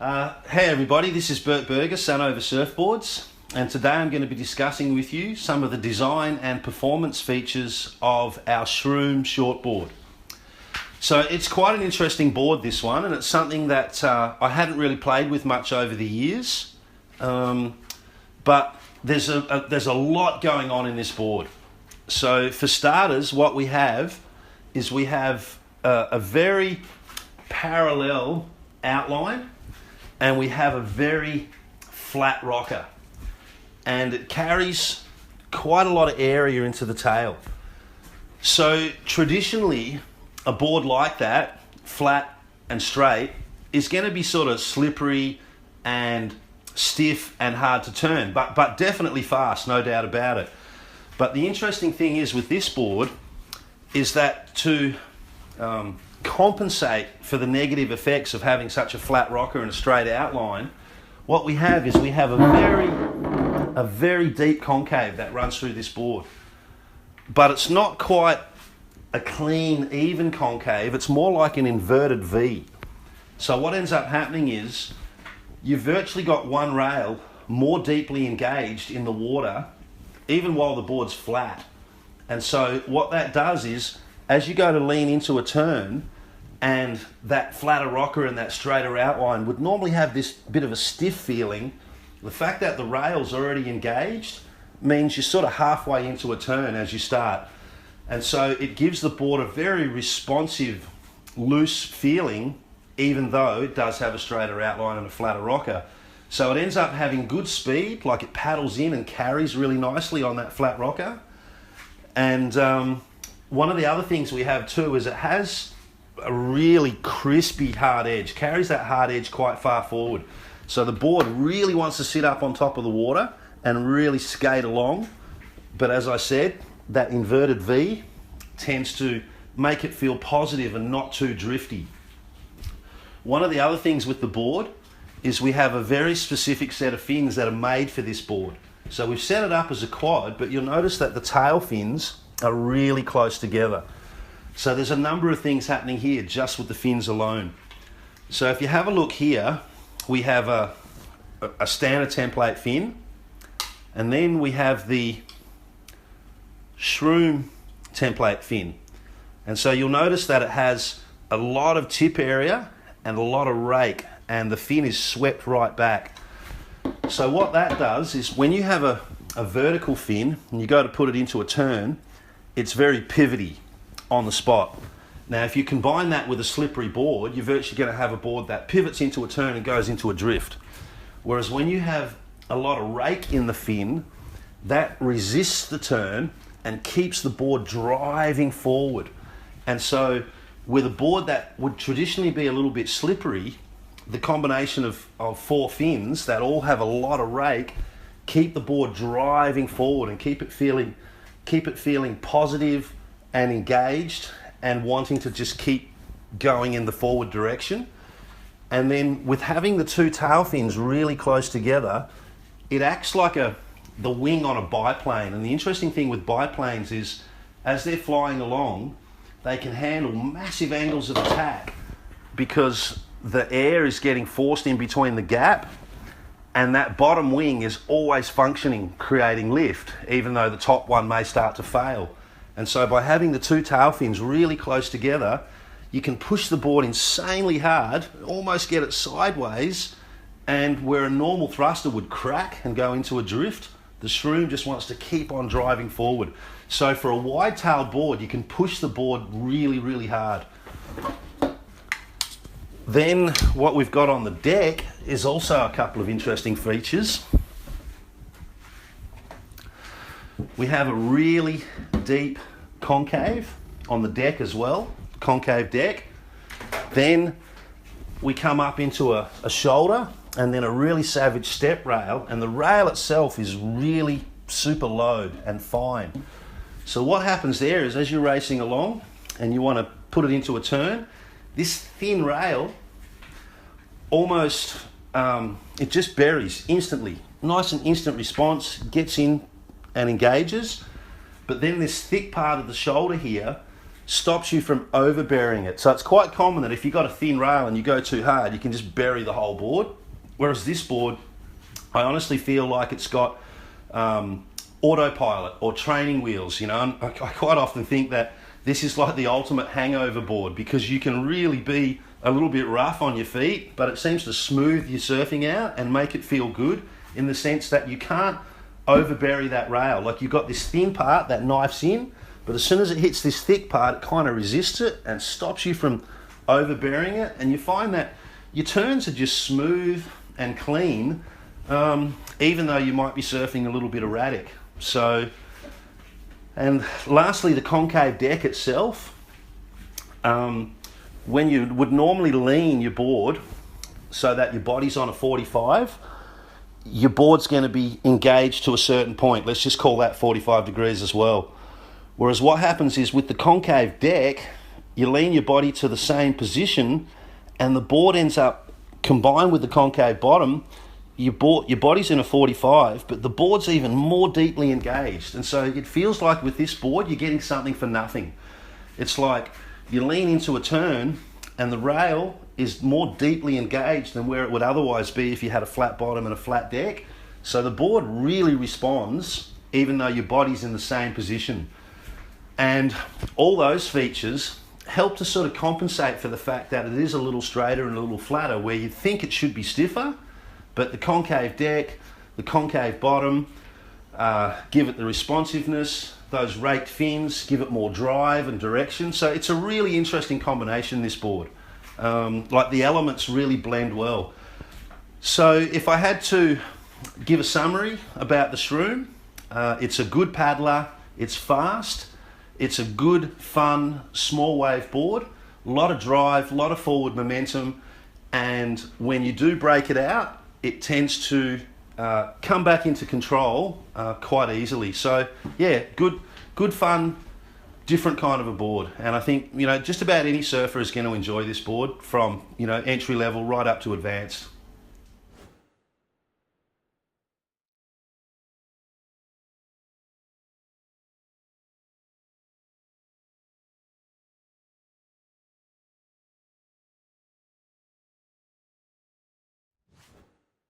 Hey everybody, this is Bert Burger, Sunova Surfboards, and today I'm going to be discussing with you some of the design and performance features of our SHROOM shortboard. So it's quite an interesting board, this one, and it's something that I hadn't really played with much over the years, but there's a lot going on in this board. So for starters, what we have is a very parallel outline, and we have a very flat rocker, and it carries quite a lot of area into the tail. So traditionally, a board like that, flat and straight, is going to be sort of slippery and stiff and hard to turn, but definitely fast, no doubt about it. But the interesting thing is with this board is that to compensate for the negative effects of having such a flat rocker and a straight outline, what we have is a very deep concave that runs through this board. But it's not quite a clean, even concave, it's more like an inverted V. So what ends up happening is you've virtually got one rail more deeply engaged in the water, even while the board's flat. And so what that does is, as you go to lean into a turn, and that flatter rocker and that straighter outline would normally have this bit of a stiff feeling, the fact that the rail's already engaged means you're sort of halfway into a turn as you start. And so it gives the board a very responsive, loose feeling, even though it does have a straighter outline and a flatter rocker. So it ends up having good speed, like it paddles in and carries really nicely on that flat rocker. And one of the other things we have too is it has a really crispy hard edge, carries that hard edge quite far forward. So the board really wants to sit up on top of the water and really skate along. But as I said, that inverted V tends to make it feel positive and not too drifty. One of the other things with the board is we have a very specific set of fins that are made for this board. So we've set it up as a quad, but you'll notice that the tail fins are really close together. So there's a number of things happening here just with the fins alone. So if you have a look here, we have a standard template fin, and then we have the SHROOM template fin. And so you'll notice that it has a lot of tip area and a lot of rake, and the fin is swept right back. So what that does is when you have a vertical fin and you go to put it into a turn, it's very pivoty on the spot. Now if you combine that with a slippery board, you're virtually going to have a board that pivots into a turn and goes into a drift. Whereas when you have a lot of rake in the fin, that resists the turn and keeps the board driving forward. And so with a board that would traditionally be a little bit slippery, the combination of four fins that all have a lot of rake keep the board driving forward and keep it feeling positive and engaged and wanting to just keep going in the forward direction. And then with having the two tail fins really close together, it acts like the wing on a biplane. And the interesting thing with biplanes is as they're flying along, they can handle massive angles of attack because the air is getting forced in between the gap, and that bottom wing is always functioning, creating lift, even though the top one may start to fail. And so by having the two tail fins really close together, you can push the board insanely hard, almost get it sideways, and where a normal thruster would crack and go into a drift, the SHROOM just wants to keep on driving forward. So for a wide-tailed board, you can push the board really, really hard. Then what we've got on the deck is also a couple of interesting features. We have a really deep concave on the deck as well, concave deck. Then we come up into a shoulder and then a really savage step rail, and the rail itself is really super low and fine. So what happens there is as you're racing along and you want to put it into a turn, this thin rail almost, it just buries instantly. Nice and instant response, gets in and engages. But then this thick part of the shoulder here stops you from overbearing it. So it's quite common that if you've got a thin rail and you go too hard, you can just bury the whole board. Whereas this board, I honestly feel like it's got autopilot or training wheels, you know. And I quite often think that this is like the ultimate hangover board, because you can really be a little bit rough on your feet, but it seems to smooth your surfing out and make it feel good, in the sense that you can't overbury that rail. Like, you've got this thin part that knifes in, but as soon as it hits this thick part, it kind of resists it and stops you from overbearing it. And you find that your turns are just smooth and clean, even though you might be surfing a little bit erratic. So, and lastly, the concave deck itself. When you would normally lean your board so that your body's on a 45, your board's going to be engaged to a certain point. Let's just call that 45 degrees as well. Whereas what happens is, with the concave deck, you lean your body to the same position, and the board ends up, combined with the concave bottom, your body's in a 45, but the board's even more deeply engaged. And so it feels like with this board, you're getting something for nothing. It's like you lean into a turn and the rail is more deeply engaged than where it would otherwise be if you had a flat bottom and a flat deck. So the board really responds even though your body's in the same position. And all those features help to sort of compensate for the fact that it is a little straighter and a little flatter, where you'd think it should be stiffer, but the concave deck, the concave bottom, give it the responsiveness. Those raked fins give it more drive and direction. So it's a really interesting combination, this board. Like, the elements really blend well. So if I had to give a summary about the SHROOM, it's a good paddler, it's fast, it's a good, fun, small wave board, a lot of drive, a lot of forward momentum, and when you do break it out, it tends to come back into control quite easily. So yeah, good fun, different kind of a board. And I think, you know, just about any surfer is going to enjoy this board, from, you know, entry level right up to advanced.